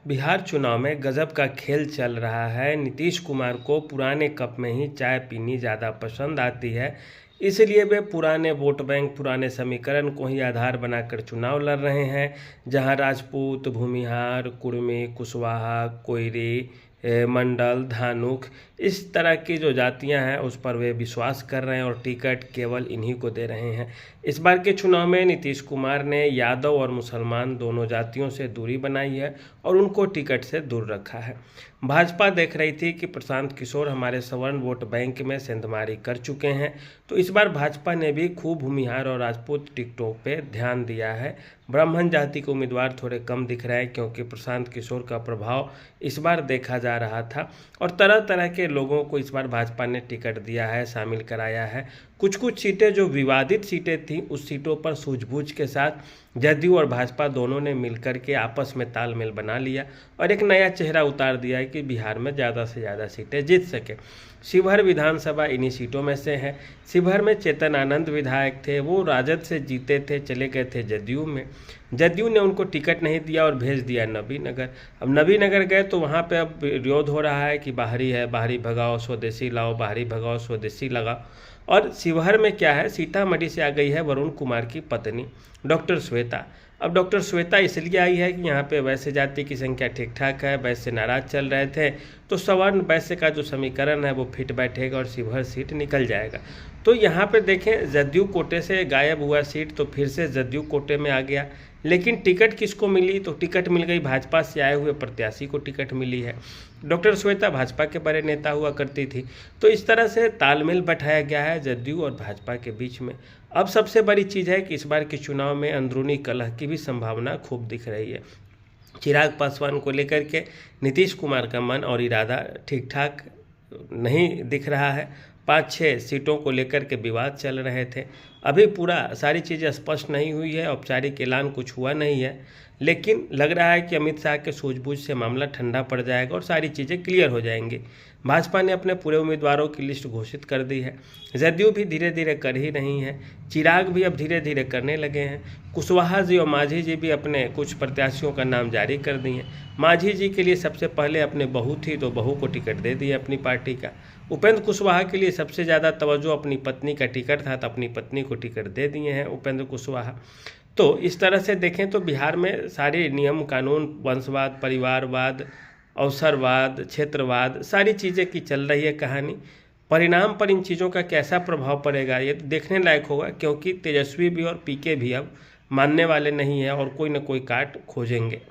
बिहार चुनाव में गजब का खेल चल रहा है। नीतीश कुमार को पुराने कप में ही चाय पीनी ज़्यादा पसंद आती है, इसलिए वे पुराने वोट बैंक, पुराने समीकरण को ही आधार बनाकर चुनाव लड़ रहे हैं। जहां राजपूत, भूमिहार, कुर्मी, कुशवाहा, कोयरी, मंडल, धानुक, इस तरह की जो जातियां हैं उस पर वे विश्वास कर रहे हैं और टिकट केवल इन्हीं को दे रहे हैं। इस बार के चुनाव में नीतीश कुमार ने यादव और मुसलमान दोनों जातियों से दूरी बनाई है और उनको टिकट से दूर रखा है। भाजपा देख रही थी कि प्रशांत किशोर हमारे सवर्ण वोट बैंक में सेंधमारी कर चुके हैं, तो इस बार भाजपा ने भी खूब भूमिहार और राजपूत टिकटों पे ध्यान दिया है। ब्राह्मण जाति के उम्मीदवार थोड़े कम दिख रहे हैं क्योंकि प्रशांत किशोर का प्रभाव इस बार देखा जा रहा था और तरह तरह के लोगों को इस बार भाजपा ने टिकट दिया है, शामिल कराया है। कुछ कुछ सीटें जो विवादित सीटें थीं, उस सीटों पर सूझबूझ के साथ जदयू और भाजपा दोनों ने मिलकर के आपस में तालमेल बना लिया और एक नया चेहरा उतार दिया है कि बिहार में ज़्यादा से ज़्यादा सीटें जीत सके। शिवहर विधानसभा इन्हीं सीटों में से है। शिवहर में चेतन आनंद विधायक थे, वो राजद से जीते थे, चले गए थे जदयू में। जदयू ने उनको टिकट नहीं दिया और भेज दिया नबीनगर। अब नबीनगर गए तो वहाँ पे अब विरोध हो रहा है कि बाहरी है, बाहरी भगाओ, स्वदेशी लाओ, बाहरी भगाओ, स्वदेशी लगाओ। और शिवहर में क्या है, सीतामढ़ी से आ गई है वरुण कुमार की पत्नी डॉक्टर श्वेता। अब डॉक्टर श्वेता इसलिए आई है कि यहाँ पे वैश्य जाति की संख्या ठीक ठाक है, वैश्य नाराज चल रहे थे, तो सवर्ण वैश्य का जो समीकरण है वो फिट बैठेगा और शिवहर सीट निकल जाएगा। तो यहाँ पे देखें, जदयू कोटे से गायब हुआ सीट तो फिर से जदयू कोटे में आ गया, लेकिन टिकट किसको मिली? तो टिकट मिल गई भाजपा से आए हुए प्रत्याशी को टिकट मिली है। डॉक्टर श्वेता भाजपा के बड़े नेता हुआ करती थी, तो इस तरह से तालमेल बैठाया गया है जदयू और भाजपा के बीच में। अब सबसे बड़ी चीज़ है कि इस बार के चुनाव में अंदरूनी कलह की भी संभावना खूब दिख रही है। चिराग पासवान को लेकर के नीतीश कुमार का मन और इरादा ठीक ठाक नहीं दिख रहा है। 5-6 सीटों को लेकर के विवाद चल रहे थे। अभी पूरा सारी चीज़ें स्पष्ट नहीं हुई है, औपचारिक ऐलान कुछ हुआ नहीं है, लेकिन लग रहा है कि अमित शाह के सूझबूझ से मामला ठंडा पड़ जाएगा और सारी चीज़ें क्लियर हो जाएंगी। भाजपा ने अपने पूरे उम्मीदवारों की लिस्ट घोषित कर दी है। जदयू भी धीरे धीरे कर ही रही है, चिराग भी अब धीरे धीरे करने लगे हैं। कुशवाहा जी और मांझी जी भी अपने कुछ प्रत्याशियों का नाम जारी कर दिए। मांझी जी के लिए सबसे पहले अपने बहू थी तो बहू को टिकट दे दिया अपनी पार्टी का। उपेंद्र कुशवाहा के लिए सबसे ज़्यादा तवज्जो अपनी पत्नी का टिकट था तो अपनी पत्नी को टिकट दे दिए हैं उपेंद्र कुशवाहा। तो इस तरह से देखें तो बिहार में सारे नियम कानून, वंशवाद, परिवारवाद, अवसरवाद, क्षेत्रवाद, सारी चीज़ें की चल रही है कहानी। परिणाम पर इन चीज़ों का कैसा प्रभाव पड़ेगा ये देखने लायक होगा, क्योंकि तेजस्वी भी और पीके भी अब मानने वाले नहीं हैं और कोई ना कोई काट खोजेंगे।